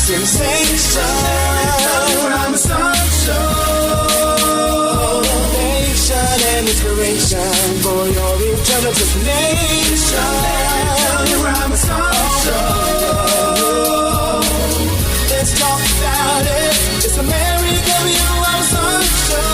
sensation. I'm a song show. Nation and inspiration for your intelligent nation. I'm a song show. Let's talk about it. It's America, I'm a song show.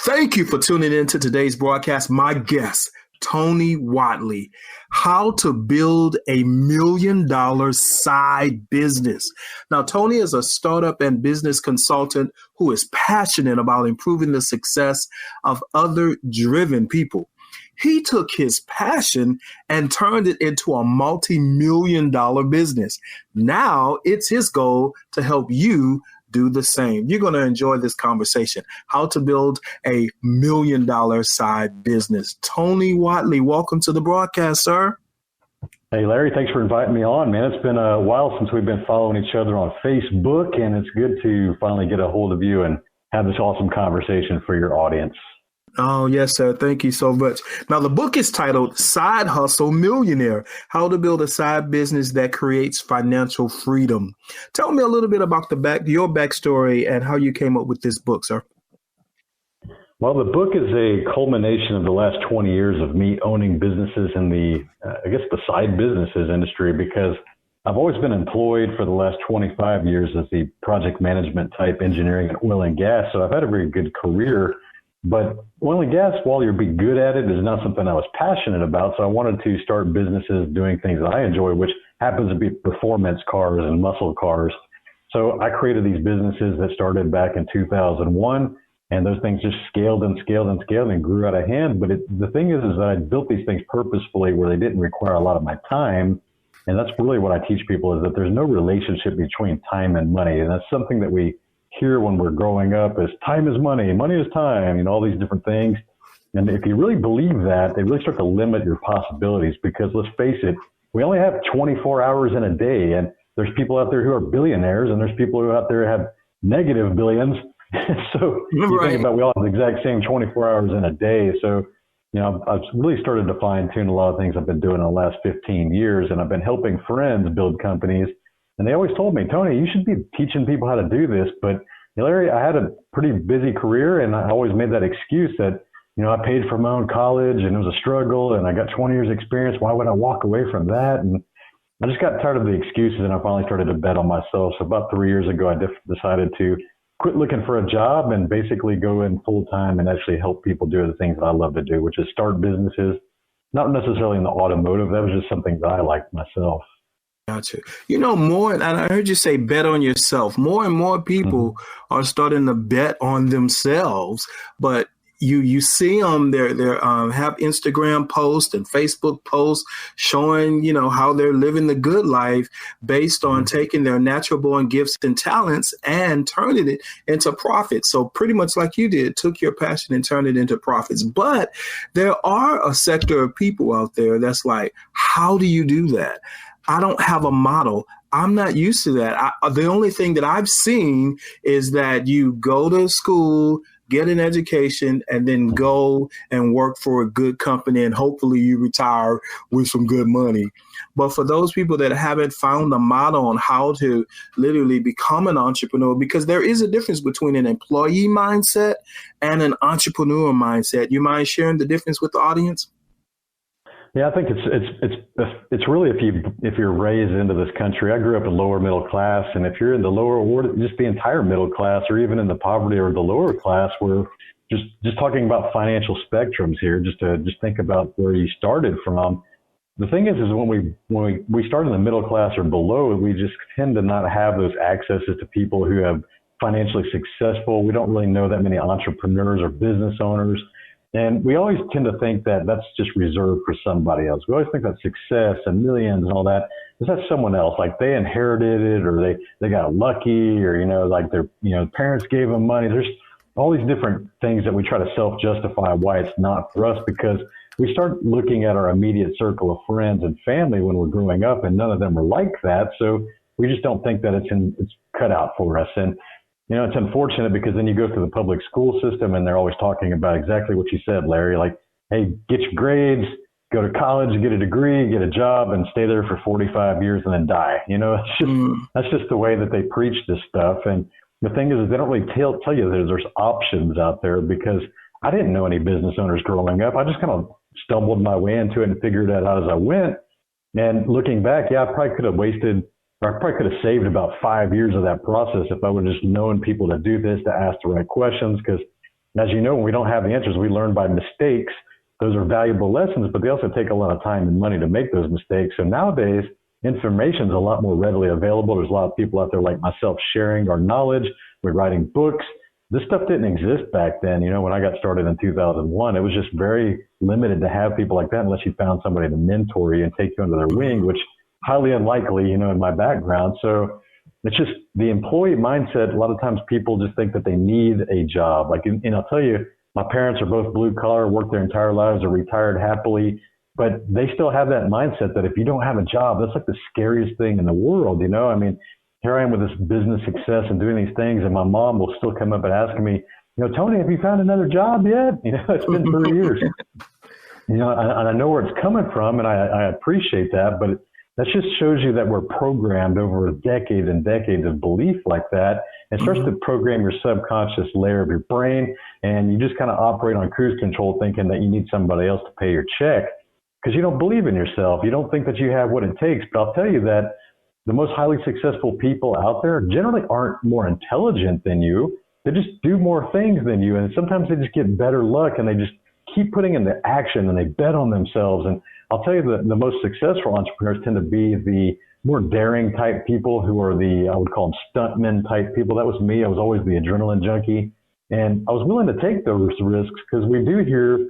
Thank you for tuning in to today's broadcast. My guest, Tony Whatley, how to build $1 million side business. Now, Tony is a startup and business consultant who is passionate about improving the success of other driven people. He took his passion and turned it into a multi-million-dollar business. Now it's his goal to help you do the same. You're going to enjoy this conversation. How to build $1 million side business. Tony Whatley, welcome to the broadcast, sir. Hey, Larry, thanks for inviting me on, man. It's been a while since we've been following each other on Facebook, and it's good to finally get a hold of you and have this awesome conversation for your audience. Oh, yes, sir. Thank you so much. Now, the book is titled Side Hustle Millionaire, How to Build a Side Business That Creates Financial Freedom. Tell me a little bit about your backstory and how you came up with this book, sir. Well, the book is a culmination of the last 20 years of me owning businesses in the side businesses industry, because I've always been employed for the last 25 years as the project management type engineering and oil and gas. So I've had a very good career. But oil and gas, while you'll be good at it, is not something I was passionate about. So I wanted to start businesses doing things that I enjoy, which happens to be performance cars and muscle cars. So I created these businesses that started back in 2001, and those things just scaled and scaled and scaled and grew out of hand. But the thing is that I built these things purposefully where they didn't require a lot of my time. And that's really what I teach people, is that there's no relationship between time and money. And that's something that we hear when we're growing up, is time is money, money is time, all these different things. And if you really believe that, they really start to limit your possibilities, because let's face it, we only have 24 hours in a day, and there's people out there who are billionaires, and there's people who out there have negative billions. So you think about, we all have the exact same 24 hours in a day. So, I've really started to fine tune a lot of things I've been doing in the last 15 years, and I've been helping friends build companies. And they always told me, Tony, you should be teaching people how to do this. But Larry, I had a pretty busy career, and I always made that excuse that, I paid for my own college and it was a struggle, and I got 20 years experience. Why would I walk away from that? And I just got tired of the excuses, and I finally started to bet on myself. So about 3 years ago, I decided to quit looking for a job and basically go in full time and actually help people do the things that I love to do, which is start businesses, not necessarily in the automotive. That was just something that I liked myself. Gotcha. More, and I heard you say bet on yourself. More and more people are starting to bet on themselves, but you see them, they have Instagram posts and Facebook posts showing, how they're living the good life based on taking their natural born gifts and talents and turning it into profits. So pretty much like you did, took your passion and turned it into profits. But there are a sector of people out there that's like, how do you do that? I don't have a model. I'm not used to that. The only thing that I've seen is that you go to school, get an education, and then go and work for a good company, and hopefully you retire with some good money. But for those people that haven't found a model on how to literally become an entrepreneur, because there is a difference between an employee mindset and an entrepreneur mindset. You mind sharing the difference with the audience? Yeah, I think it's really if you're raised into this country. I grew up in lower middle class, and if you're in the lower, or just the entire middle class, or even in the poverty or the lower class, we're just talking about financial spectrums here. Just think about where you started from. The thing is when we start in the middle class or below, we just tend to not have those accesses to people who have financially successful. We don't really know that many entrepreneurs or business owners. And we always tend to think that that's just reserved for somebody else. We always think that success and millions and all that is that someone else, like they inherited it, or they got lucky, or, like their, parents gave them money. There's all these different things that we try to self-justify why it's not for us, because we start looking at our immediate circle of friends and family when we're growing up, and none of them are like that. So we just don't think that it's cut out for us. And it's unfortunate, because then you go through the public school system and they're always talking about exactly what you said, Larry, like, hey, get your grades, go to college, get a degree, get a job, and stay there for 45 years and then die. That's just the way that they preach this stuff. And the thing is they don't really tell you that there's options out there, because I didn't know any business owners growing up. I just kind of stumbled my way into it and figured it out as I went. And looking back, I probably could have saved about 5 years of that process if I would have just known people to do this, to ask the right questions. Because as you know, when we don't have the answers, we learn by mistakes. Those are valuable lessons, but they also take a lot of time and money to make those mistakes. So nowadays, information is a lot more readily available. There's a lot of people out there like myself sharing our knowledge. We're writing books. This stuff didn't exist back then. When I got started in 2001, it was just very limited to have people like that unless you found somebody to mentor you and take you under their wing, which highly unlikely, in my background. So it's just the employee mindset. A lot of times people just think that they need a job. And I'll tell you, my parents are both blue collar, worked their entire lives, are retired happily, but they still have that mindset that if you don't have a job, that's like the scariest thing in the world. Here I am with this business success and doing these things, and my mom will still come up and ask me, Tony, have you found another job yet? It's been 3 years. And I know where it's coming from, and I appreciate that, but that just shows you that we're programmed over decades and decades of belief like that. It starts to program your subconscious layer of your brain, and you just kind of operate on cruise control thinking that you need somebody else to pay your check because you don't believe in yourself. You don't think that you have what it takes. But I'll tell you that the most highly successful people out there generally aren't more intelligent than you. They just do more things than you. And sometimes they just get better luck, and they just keep putting in the action, and they bet on themselves. And I'll tell you that the most successful entrepreneurs tend to be the more daring type people who are I would call them stuntmen type people. That was me. I was always the adrenaline junkie. And I was willing to take those risks because we do hear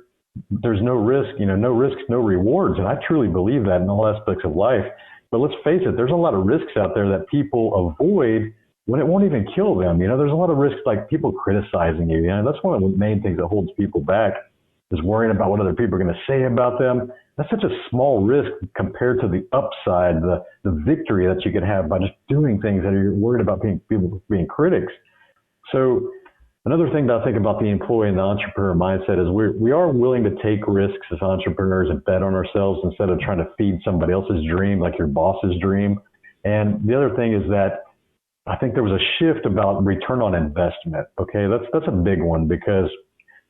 there's no risk, no risks, no rewards. And I truly believe that in all aspects of life. But let's face it, there's a lot of risks out there that people avoid when it won't even kill them. There's a lot of risks like people criticizing you. That's one of the main things that holds people back, is worrying about what other people are going to say about them. That's such a small risk compared to the upside, the victory that you can have by just doing things that you're worried about people being critics. So another thing that I think about the employee and the entrepreneur mindset is we are willing to take risks as entrepreneurs and bet on ourselves instead of trying to feed somebody else's dream, like your boss's dream. And the other thing is that I think there was a shift about return on investment. Okay, that's a big one, because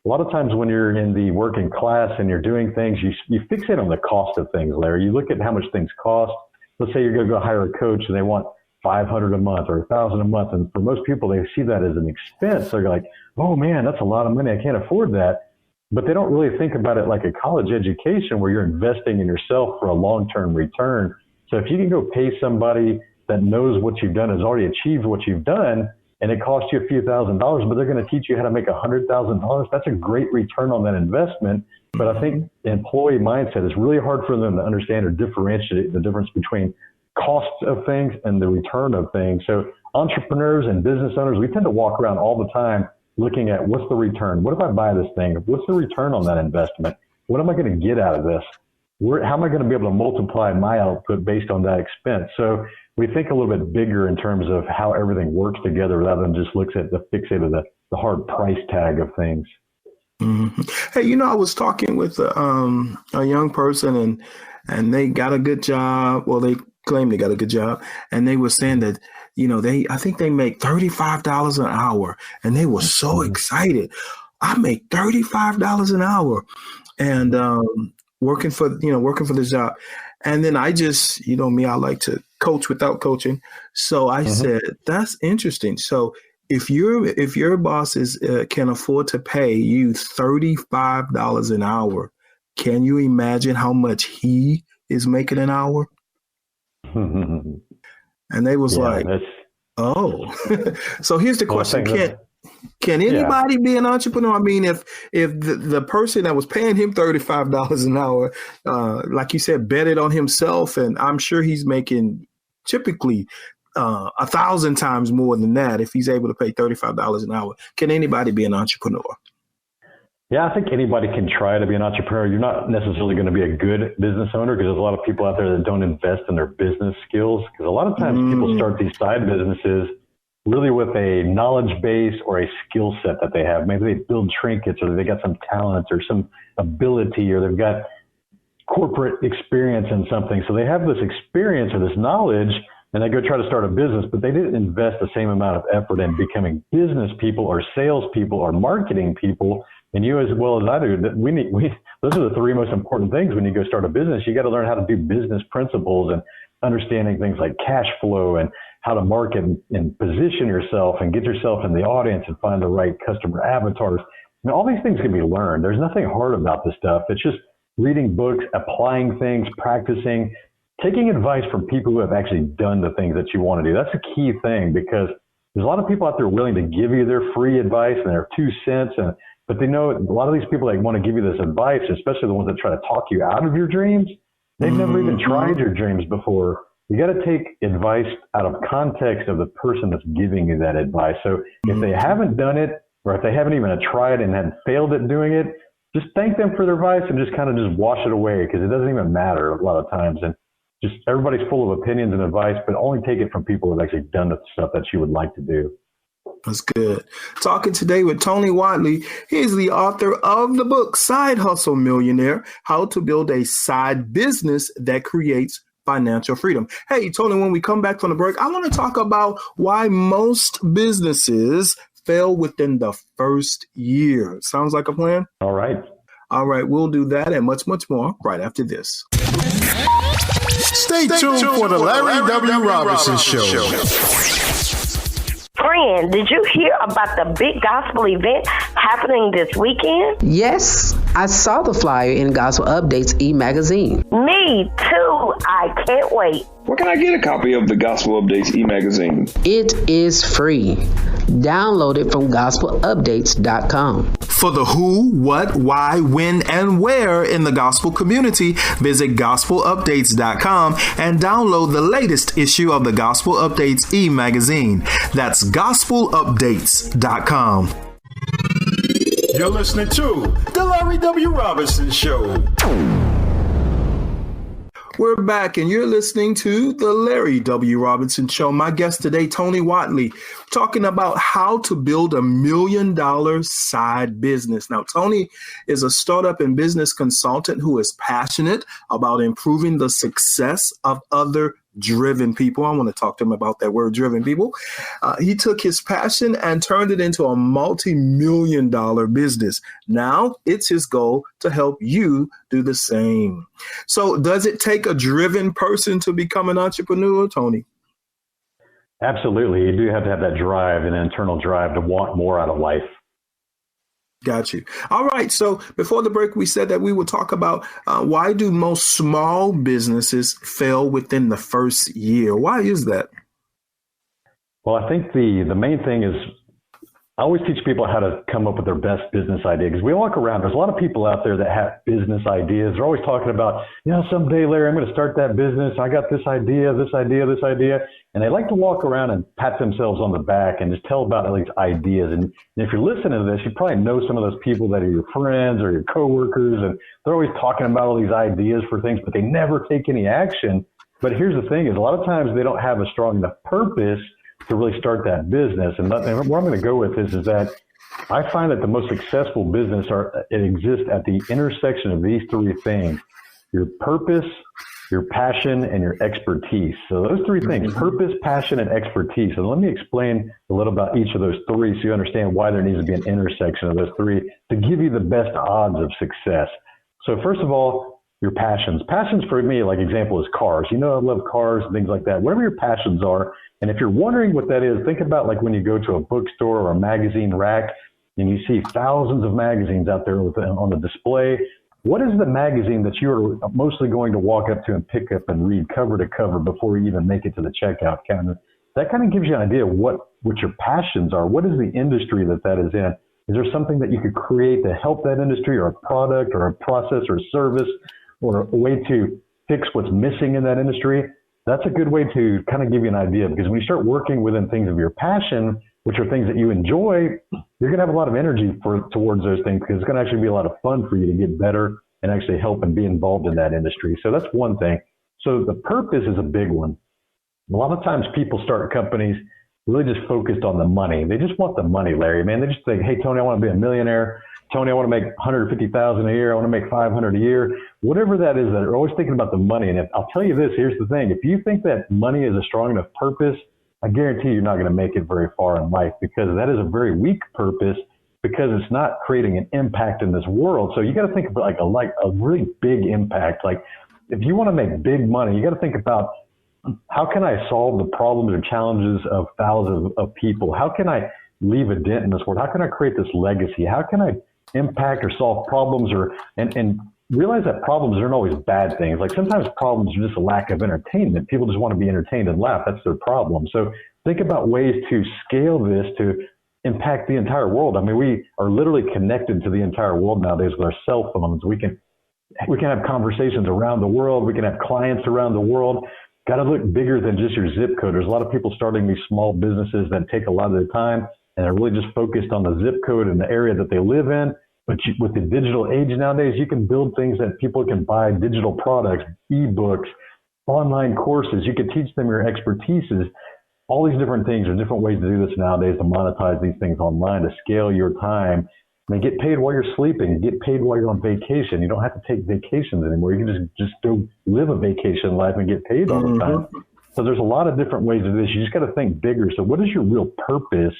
a lot of times when you're in the working class and you're doing things, you fixate on the cost of things, Larry. You look at how much things cost. Let's say you're going to go hire a coach and they want $500 a month or $1,000 a month. And for most people, they see that as an expense. They're like, oh man, that's a lot of money. I can't afford that. But they don't really think about it like a college education where you're investing in yourself for a long-term return. So if you can go pay somebody that knows what you've done, has already achieved what you've done, and it costs you a few $1,000s, but they're going to teach you how to make $100,000. That's a great return on that investment. But I think the employee mindset is really hard for them to understand or differentiate the difference between costs of things and the return of things. So entrepreneurs and business owners, we tend to walk around all the time looking at what's the return? What if I buy this thing? What's the return on that investment? What am I going to get out of this? How am I going to be able to multiply my output based on that expense? So we think a little bit bigger in terms of how everything works together rather than just looks at the fixate of the hard price tag of things. Mm-hmm. Hey, I was talking with a young person and they got a good job. Well, they claim they got a good job, and they were saying that, I think they make $35 an hour, and they were so excited. I make $35 an hour, and working for the job. And then I just, me, I like to coach without coaching. So I said, that's interesting. So if your boss can afford to pay you $35 an hour, can you imagine how much he is making an hour? And they was oh. So here's the question. Can anybody be an entrepreneur? I mean, if the person that was paying him $35 an hour, like you said, betted on himself, and I'm sure he's making typically 1,000 times more than that if he's able to pay $35 an hour. Can anybody be an entrepreneur? Yeah, I think anybody can try to be an entrepreneur. You're not necessarily going to be a good business owner because there's a lot of people out there that don't invest in their business skills. Because a lot of times people start these side businesses really with a knowledge base or a skill set that they have. Maybe they build trinkets, or they got some talent or some ability, or they've got corporate experience in something. So they have this experience or this knowledge, and they go try to start a business, but they didn't invest the same amount of effort in becoming business people or sales people or marketing people. And you, as well as I do, that those are the three most important things when you go start a business. You got to learn how to do business principles and understanding things like cash flow and how to market and position yourself and get yourself in the audience and find the right customer avatars. All these things can be learned. There's nothing hard about this stuff. It's just reading books, applying things, practicing, taking advice from people who have actually done the things that you want to do. That's a key thing, because there's a lot of people out there willing to give you their free advice and their 2 cents. But they know a lot of these people that want to give you this advice, especially the ones that try to talk you out of your dreams, they've never even tried your dreams before. You got to take advice out of context of the person that's giving you that advice. So if they haven't done it, or if they haven't even tried and had failed at doing it, just thank them for their advice and just kind of just wash it away, because it doesn't even matter a lot of times. And just everybody's full of opinions and advice, but only take it from people who have actually done the stuff that you would like to do. That's good. Talking today with Tony Whatley. He's the author of the book, Side Hustle Millionaire, How to Build a Side Business That Creates Financial Freedom. Hey, Tony, when we come back from the break, I want to talk about why most businesses fail within the first year. Sounds like a plan? All right. All right, we'll do that and much, much more right after this. Stay tuned for the Larry W. Robinson Show. Friend, did you hear about the big gospel event happening this weekend? Yes, I saw the flyer in Gospel Updates e-magazine. Me too. I can't wait. Where can I get a copy of the Gospel Updates e-magazine? It is free. Download it from gospelupdates.com. For the who, what, why, when, and where in the gospel community, visit gospelupdates.com and download the latest issue of the Gospel Updates e-magazine. That's gospelupdates.com. You're listening to The Larry W. Robinson Show. We're back, and you're listening to the Larry W. Robinson Show. My guest today, Tony Whatley, talking about how to build $1 million side business. Now, Tony is a startup and business consultant who is passionate about improving the success of other driven people. I want to talk to him about that word, driven people. He took his passion and turned it into a multi-million-dollar business. Now it's his goal to help you do the same. So does it take a driven person to become an entrepreneur, Tony? Absolutely. You do have to have that drive, an internal drive to want more out of life. Got you. All right. So before the break, we said that we would talk about why do most small businesses fail within the first year? Why is that? Well, I think the main thing is I always teach people how to come up with their best business idea, because we walk around. There's a lot of people out there that have business ideas. They're always talking about, someday, Larry, I'm going to start that business. I got this idea, this idea, this idea. And they like to walk around and pat themselves on the back and just tell about all these ideas. And if you're listening to this, you probably know some of those people that are your friends or your coworkers, and they're always talking about all these ideas for things, but they never take any action. But here's the thing is a lot of times they don't have a strong enough purpose to really start that business. And where I'm going to go with this is that I find that the most successful business exists at the intersection of these three things: your purpose, your passion, and your expertise. So those three things, purpose, passion, and expertise. And let me explain a little about each of those three so you understand why there needs to be an intersection of those three to give you the best odds of success. So first of all, your passions. Passions for me, like example, is cars. I love cars and things like that. Whatever your passions are, and if you're wondering what that is, think about like when you go to a bookstore or a magazine rack and you see thousands of magazines out there on the display. What is the magazine that you're mostly going to walk up to and pick up and read cover to cover before you even make it to the checkout counter? That kind of gives you an idea of what your passions are. What is the industry that is in? Is there something that you could create to help that industry, or a product or a process or a service, or a way to fix what's missing in that industry? That's a good way to kind of give you an idea, because when you start working within things of your passion, which are things that you enjoy, you're going to have a lot of energy towards those things, because it's going to actually be a lot of fun for you to get better and actually help and be involved in that industry. So that's one thing. So the purpose is a big one. A lot of times people start companies really just focused on the money. They just want the money, Larry, man. They just think, hey, Tony, I want to be a millionaire. Tony, I want to make $150,000 a year. I want to make $500 a year. Whatever that is, they're always thinking about the money. And I'll tell you this, here's the thing. If you think that money is a strong enough purpose, I guarantee you're not going to make it very far in life, because that is a very weak purpose, because it's not creating an impact in this world. So you got to think about like a really big impact. Like if you want to make big money, you got to think about, how can I solve the problems or challenges of thousands of people? How can I leave a dent in this world? How can I create this legacy? How can I impact or solve problems, and realize that problems aren't always bad things. Like sometimes problems are just a lack of entertainment. People just want to be entertained and laugh. That's their problem. So think about ways to scale this to impact the entire world. I mean, we are literally connected to the entire world nowadays with our cell phones. We can have conversations around the world. We can have clients around the world. Got to look bigger than just your zip code. There's a lot of people starting these small businesses that take a lot of their time, and they're really just focused on the zip code and the area that they live in. But with the digital age nowadays, you can build things that people can buy, digital products, ebooks, online courses. You can teach them your expertises. All these different things are different ways to do this nowadays, to monetize these things online, to scale your time. I mean, get paid while you're sleeping, get paid while you're on vacation. You don't have to take vacations anymore. You can just go live a vacation life and get paid all the time. So there's a lot of different ways to do this. You just got to think bigger. So what is your real purpose?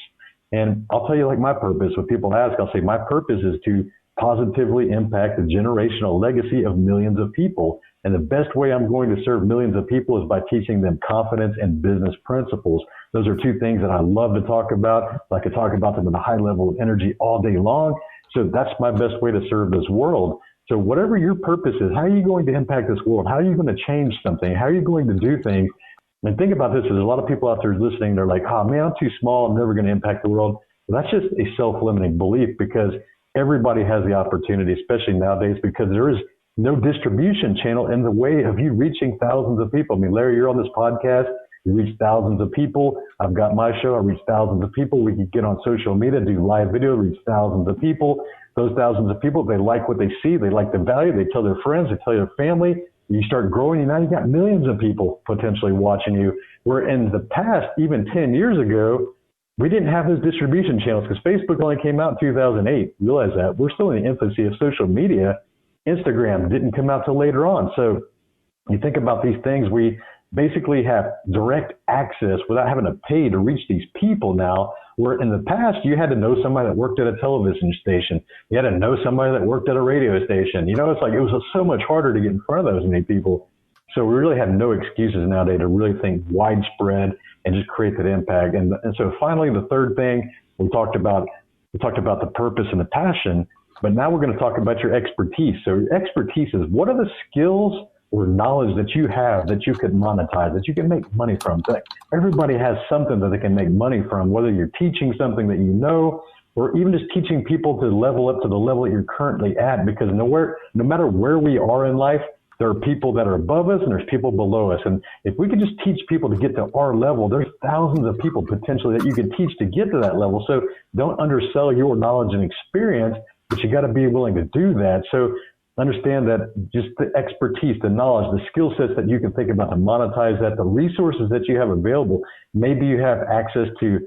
And I'll tell you, like, my purpose, when people ask, I'll say my purpose is to positively impact the generational legacy of millions of people. And the best way I'm going to serve millions of people is by teaching them confidence and business principles. Those are two things that I love to talk about. I could talk about them with a high level of energy all day long. So that's my best way to serve this world. So whatever your purpose is, how are you going to impact this world? How are you going to change something? How are you going to do things? And think about this, there's a lot of people out there listening. They're like, oh man, I'm too small. I'm never going to impact the world. Well, that's just a self-limiting belief, because everybody has the opportunity, especially nowadays, because there is no distribution channel in the way of you reaching thousands of people. I mean, Larry, you're on this podcast, you reach thousands of people. I've got my show, I reach thousands of people. We can get on social media, do live video, reach thousands of people. Those thousands of people, they like what they see, they like the value, they tell their friends, they tell their family. You start growing, and now you got millions of people potentially watching you. Where in the past, even 10 years ago, we didn't have those distribution channels, because Facebook only came out in 2008. Realize that. We're still in the infancy of social media. Instagram didn't come out till later on. So you think about these things, we basically have direct access without having to pay to reach these people now, where in the past you had to know somebody that worked at a television station. You had to know somebody that worked at a radio station. You know, it's like it was so much harder to get in front of those many people. So we really have no excuses nowadays to really think widespread and just create that impact. And so finally, the third thing, we talked about the purpose and the passion, but now we're going to talk about your expertise. So your expertise is, what are the skills or knowledge that you have that you could monetize, that you can make money from? Everybody has something that they can make money from, whether you're teaching something that you know, or even just teaching people to level up to the level that you're currently at, because no matter where we are in life, there are people that are above us and there's people below us. And if we could just teach people to get to our level, there's thousands of people potentially that you could teach to get to that level. So don't undersell your knowledge and experience, but you got to be willing to do that. So understand that just the expertise, the knowledge, the skill sets that you can think about to monetize that, the resources that you have available. Maybe you have access to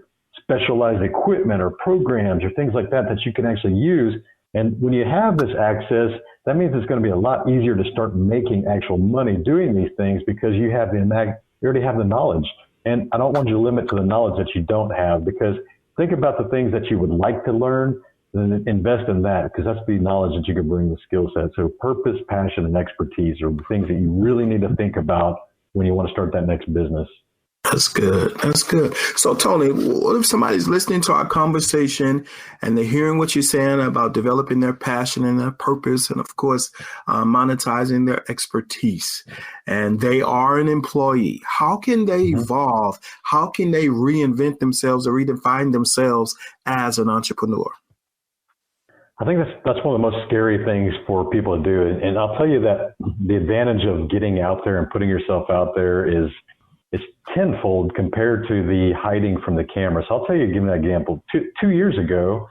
specialized equipment or programs or things like that you can actually use. And when you have this access, that means it's going to be a lot easier to start making actual money doing these things, because you already have the knowledge. And I don't want you to limit to the knowledge that you don't have, because think about the things that you would like to learn, then invest in that, because that's the knowledge that you can bring, the skill set. So purpose, passion, and expertise are the things that you really need to think about when you want to start that next business. That's good. That's good. So, Tony, what if somebody's listening to our conversation and they're hearing what you're saying about developing their passion and their purpose and, of course, monetizing their expertise, and they are an employee? How can they evolve? How can they reinvent themselves or redefine themselves as an entrepreneur? I think that's one of the most scary things for people to do. And I'll tell you that the advantage of getting out there and putting yourself out there is it's tenfold compared to the hiding from the camera. So I'll tell you, give me an example. Two years ago,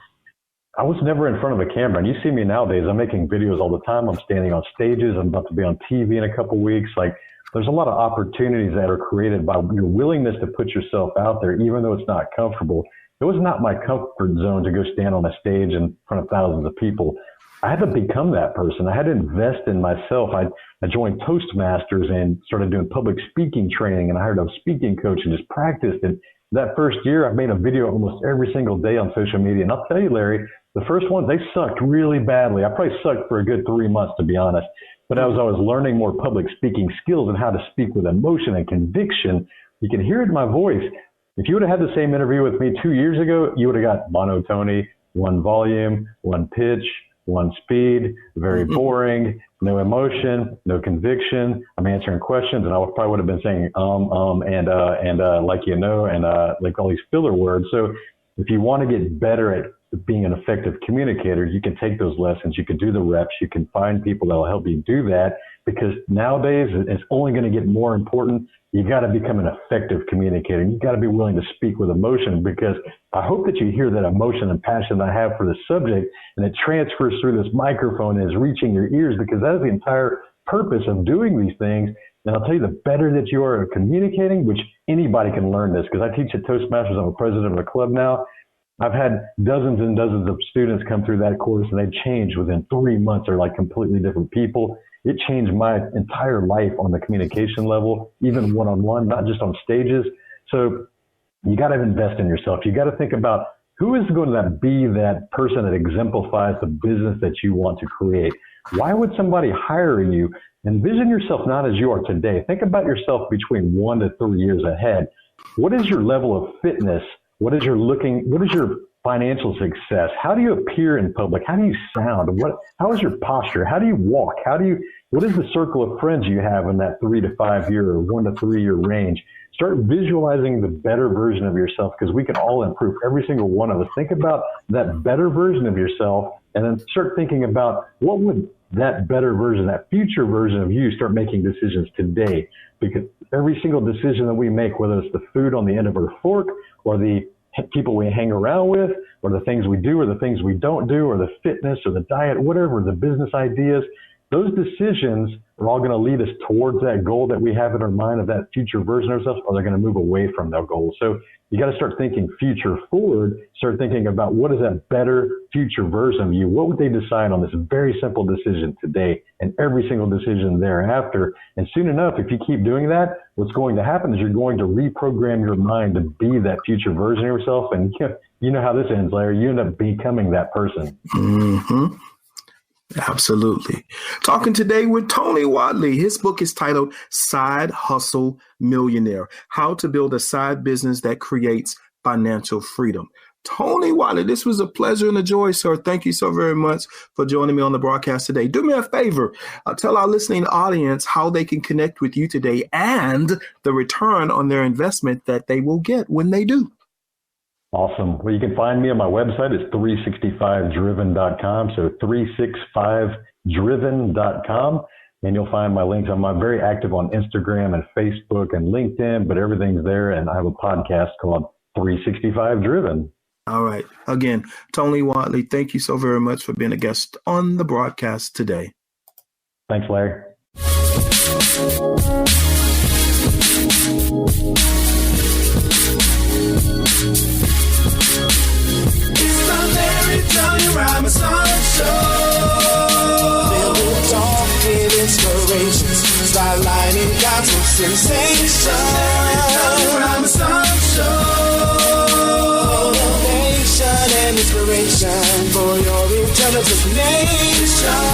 I was never in front of a camera. And you see me nowadays, I'm making videos all the time. I'm standing on stages. I'm about to be on TV in a couple of weeks. Like, there's a lot of opportunities that are created by your willingness to put yourself out there, even though it's not comfortable. It was not my comfort zone to go stand on a stage in front of thousands of people. I had to become that person. I had to invest in myself. I joined Toastmasters and started doing public speaking training, and I hired a speaking coach and just practiced. And that first year, I've made a video almost every single day on social media. And I'll tell you, Larry, the first ones, they sucked really badly. I probably sucked for a good 3 months, to be honest. But as I was learning more public speaking skills and how to speak with emotion and conviction, you can hear it in my voice. If you would have had the same interview with me 2 years ago, you would have got monotony, one volume, one pitch, one speed, very boring, no emotion, no conviction. I'm answering questions, and I probably would have been saying and like like all these filler words. So if you want to get better at being an effective communicator, you can take those lessons, you can do the reps, you can find people that will help you do that, because nowadays it's only going to get more important. You got to become an effective communicator. You got to be willing to speak with emotion, because I hope that you hear that emotion and passion I have for the subject, and it transfers through this microphone and is reaching your ears, because that is the entire purpose of doing these things. And I'll tell you, the better that you are at communicating, which anybody can learn this, because I teach at Toastmasters. I'm a president of a club now. I've had dozens and dozens of students come through that course, and they've changed within 3 months. They're like completely different people. It changed my entire life on the communication level, even one-on-one, not just on stages. So you got to invest in yourself. You got to think about who is going to be that person that exemplifies the business that you want to create. Why would somebody hire you? Envision yourself not as you are today. Think about yourself between 1 to 3 years ahead. What is your level of fitness? What is your financial success? How do you appear in public? How do you sound? How is your posture? How do you walk? What is the circle of friends you have in that 3 to 5 year or 1 to 3 year range? Start visualizing the better version of yourself, because we can all improve, every single one of us. Think about that better version of yourself, and then start thinking about what would that better version, that future version of you, start making decisions today. Because every single decision that we make, whether it's the food on the end of our fork, or the people we hang around with, or the things we do or the things we don't do, or the fitness or the diet, whatever, the business ideas, those decisions are all going to lead us towards that goal that we have in our mind of that future version of ourselves, or they're going to move away from that goal. So you got to start thinking future forward, start thinking about what is that better future version of you? What would they decide on this very simple decision today and every single decision thereafter? And soon enough, if you keep doing that, what's going to happen is you're going to reprogram your mind to be that future version of yourself. And you know how this ends, Larry. You end up becoming that person. Mm-hmm. Absolutely. Talking today with Tony Whatley. His book is titled Side Hustle Millionaire: How to Build a Side Business That Creates Financial Freedom. Tony Whatley, this was a pleasure and a joy, sir. Thank you so very much for joining me on the broadcast today. Do me a favor. Tell our listening audience how they can connect with you today and the return on their investment that they will get when they do. Awesome. Well, you can find me on my website. It's 365driven.com. So 365driven.com. And you'll find my links. I'm very active on Instagram and Facebook and LinkedIn, but everything's there. And I have a podcast called 365 Driven. All right. Again, Tony Whatley, thank you so very much for being a guest on the broadcast today. Thanks, Larry. It's the Larry, Tony Robinson Show. Filled with talk and inspirations, spotlighting gospel sensation. Larry, Tony Robinson Show. Motivation and inspiration for your intelligent nation.